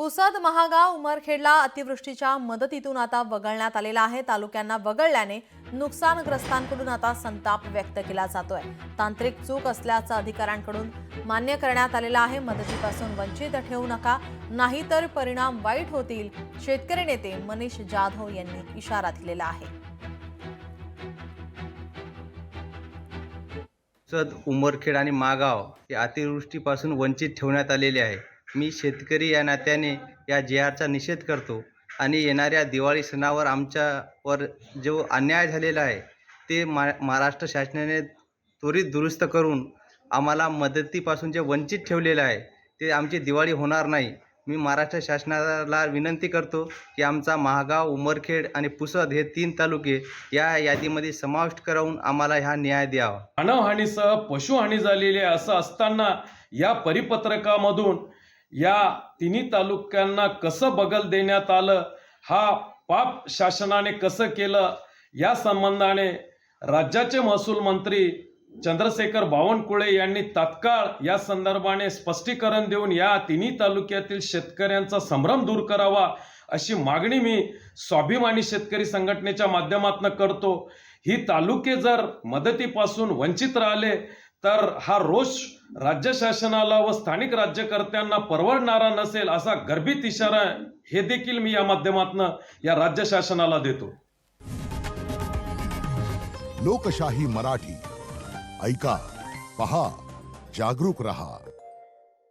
पुसद, महागाव, उमरखेडला अतिवृष्टीच्या मदतीतून आता वगळण्यात आलेला आहे। तालुक्यांना वगळल्याने नुकसानग्रस्तांकडून आता संताप व्यक्त केला जातोय। तांत्रिक चूक असल्याचं अधिकाऱ्यांकडून मान्य करण्यात आलेलं आहे। मदतीपासून वंचित ठेवू नका, नाहीतर परिणाम वाईट होतील, शेतकरी नेते मनीष जाधव यांनी इशारा दिलेला आहे। पुसद, उमरखेड आणि मागाव हे अतिवृष्टीपासून वंचित ठेवण्यात आलेले आहे। मी शेतकरी या नात्याने या JRचा निषेध करतो आणि येणाऱ्या दिवाळी सणावर आमच्यावर जो अन्याय झालेला आहे ते महाराष्ट्र शासनाने त्वरित दुरुस्त करून आम्हाला मदतीपासून जे वंचित ठेवलेलं आहे ते आमची दिवाळी होणार नाही। मी महाराष्ट्र शासनाला विनंती करतो की आमचा महागाव, उमरखेड आणि पुसद हे 3 तालुके या यादीमध्ये समाविष्ट करून आम्हाला हा न्याय द्यावा। मानवहानीसह पशुहानी झालेली आहे असं असताना या परिपत्रकामधून या तिन्ही तालुक्यांना कसं बगल देण्यात आलं, हा पाप शासनाने कसं केलं, या संबंधाने राज्याचे महसूल मंत्री चंद्रशेखर बावनकुळे यांनी तात्काळ या संदर्भाने स्पष्टीकरण देऊन या तिन्ही तालुक्यातील शेतकऱ्यांचा संभ्रम दूर करावा अशी मागणी मी स्वाभिमानी शेतकरी संघटनेच्या माध्यमातून करतो। ही तालुके जर मदतीपासून वंचित राहिले तर हा रोष राज्य शासनाला व स्थानिक राज्यकर्त्यांना परवडणारा नसेल असा गर्भित इशारा हे देखील मी या माध्यमातून या राज्य शासनाला देतो। लोकशाही मराठी ऐका, पहा, जागरूक रहा।